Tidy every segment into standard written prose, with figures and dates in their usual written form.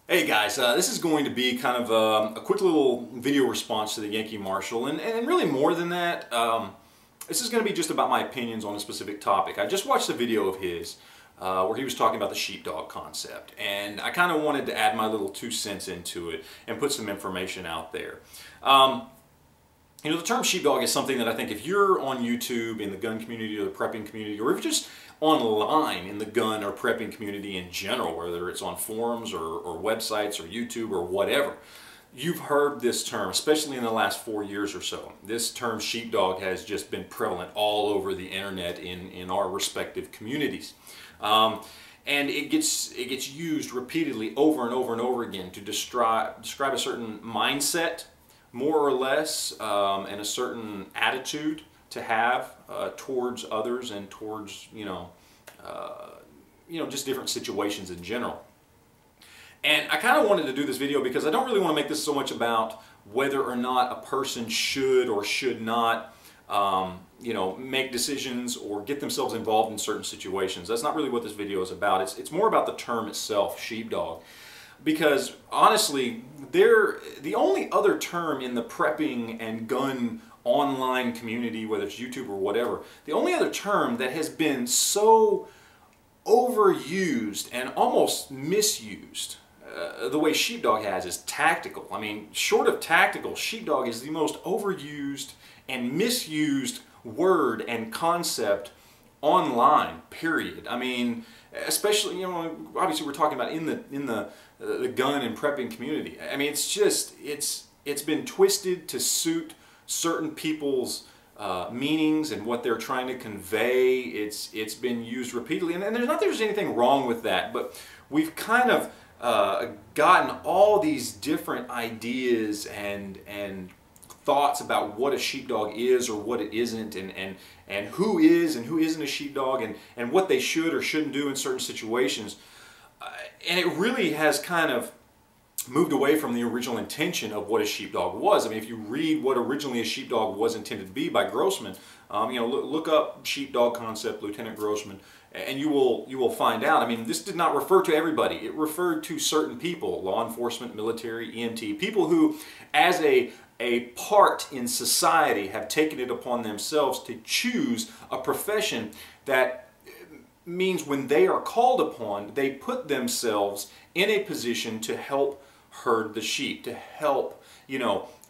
Hey guys, this is going to be kind of a quick little video response to the Yankee Marshal, and really more than that, this is going to be just about my opinions on a specific topic. I just watched a video of his where he was talking about the sheepdog concept, and I kind of wanted to add my little 2 cents into it and put some information out there. You know, the term sheepdog is something that I think if you're on YouTube in the gun community or the prepping community, or if you're just online in the gun or prepping community in general, whether it's on forums or websites or YouTube or whatever, you've heard this term, especially in the last 4 years or so. This term sheepdog has just been prevalent all over the internet in our respective communities. And it gets used repeatedly over and over and over again to describe a certain mindset, more or less, and a certain attitude to have towards others and towards just different situations in general. And I kind of wanted to do this video because I don't really want to make this so much about whether or not a person should or should not make decisions or get themselves involved in certain situations. That's not really what this video is about. It's more about the term itself, sheepdog. Because honestly, the only other term in the prepping and gun online community, whether it's YouTube or whatever, the only other term that has been so overused and almost misused the way sheepdog has is tactical. I mean, short of tactical, sheepdog is the most overused and misused word and concept online, period. I mean, especially, obviously we're talking about in the gun and prepping community. I mean, it's been twisted to suit certain people's meanings and what they're trying to convey. It's been used repeatedly, and there's not that there's anything wrong with that, but we've kind of gotten all these different ideas and thoughts about what a sheepdog is or what it isn't, and who is and who isn't a sheepdog, and what they should or shouldn't do in certain situations. And it really has kind of moved away from the original intention of what a sheepdog was. I mean, if you read what originally a sheepdog was intended to be by Grossman, look up sheepdog concept, Lieutenant Grossman, and you will find out. I mean, this did not refer to everybody. It referred to certain people, law enforcement, military, EMT, people who, as a part in society, have taken it upon themselves to choose a profession that means when they are called upon, they put themselves in a position to help herd the sheep, to help,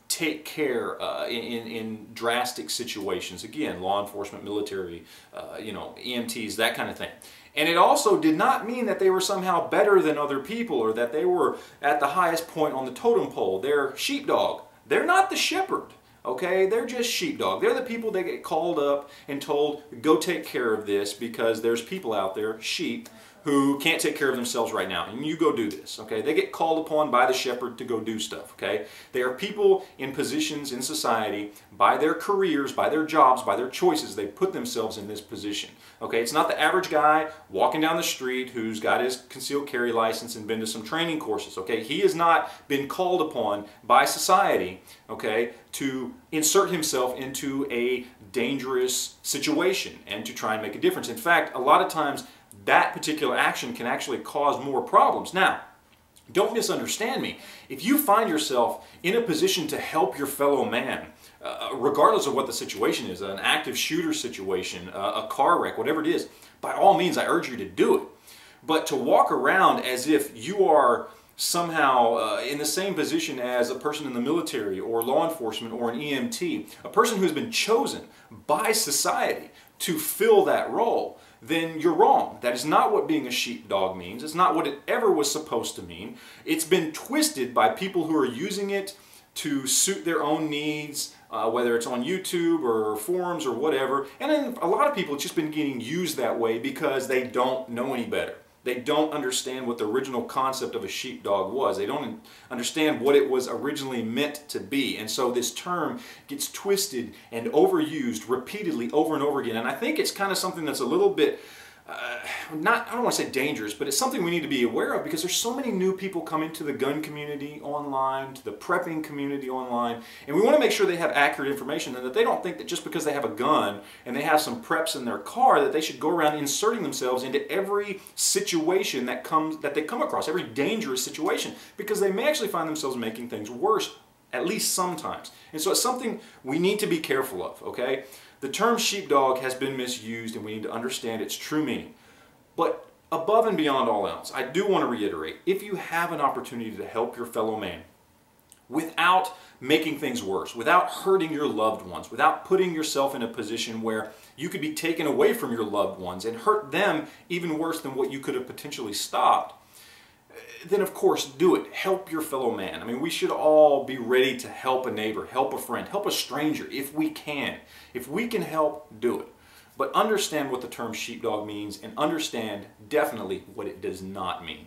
take care in drastic situations. Again, law enforcement, military, EMTs, that kind of thing. And it also did not mean that they were somehow better than other people or that they were at the highest point on the totem pole. They're sheepdog. They're not the shepherd. Okay, they're just sheepdog. They're the people that get called up and told, go take care of this because there's people out there, sheep, who can't take care of themselves right now, and you go do this. Okay, they get called upon by the shepherd to go do stuff. Okay, they are people in positions in society, by their careers, by their jobs, by their choices, they put themselves in this position. Okay, it's not the average guy walking down the street who's got his concealed carry license and been to some training courses. Okay, he has not been called upon by society, okay, to insert himself into a dangerous situation and to try and make a difference. In fact, a lot of times that particular action can actually cause more problems. Now, don't misunderstand me. If you find yourself in a position to help your fellow man, regardless of what the situation is, an active shooter situation, a car wreck, whatever it is, by all means I urge you to do it. But to walk around as if you are somehow in the same position as a person in the military or law enforcement or an EMT, a person who has been chosen by society to fill that role, then you're wrong. That is not what being a sheepdog means. It's not what it ever was supposed to mean. It's been twisted by people who are using it to suit their own needs, whether it's on YouTube or forums or whatever. And then a lot of people, it's just been getting used that way because they don't know any better. They don't understand what the original concept of a sheepdog was. They don't understand what it was originally meant to be. And so this term gets twisted and overused repeatedly over and over again. And I think it's kind of something that's a little bit I don't want to say dangerous, but it's something we need to be aware of, because there's so many new people coming to the gun community online, to the prepping community online, and we want to make sure they have accurate information, and that they don't think that just because they have a gun and they have some preps in their car that they should go around inserting themselves into every situation that they come across, every dangerous situation, because they may actually find themselves making things worse, at least sometimes. And so it's something we need to be careful of, okay? The term sheepdog has been misused, and we need to understand its true meaning. But above and beyond all else, I do want to reiterate, if you have an opportunity to help your fellow man without making things worse, without hurting your loved ones, without putting yourself in a position where you could be taken away from your loved ones and hurt them even worse than what you could have potentially stopped, then of course do it. Help your fellow man. I mean, we should all be ready to help a neighbor, help a friend, help a stranger if we can. If we can help, do it. But understand what the term sheepdog means, and understand definitely what it does not mean.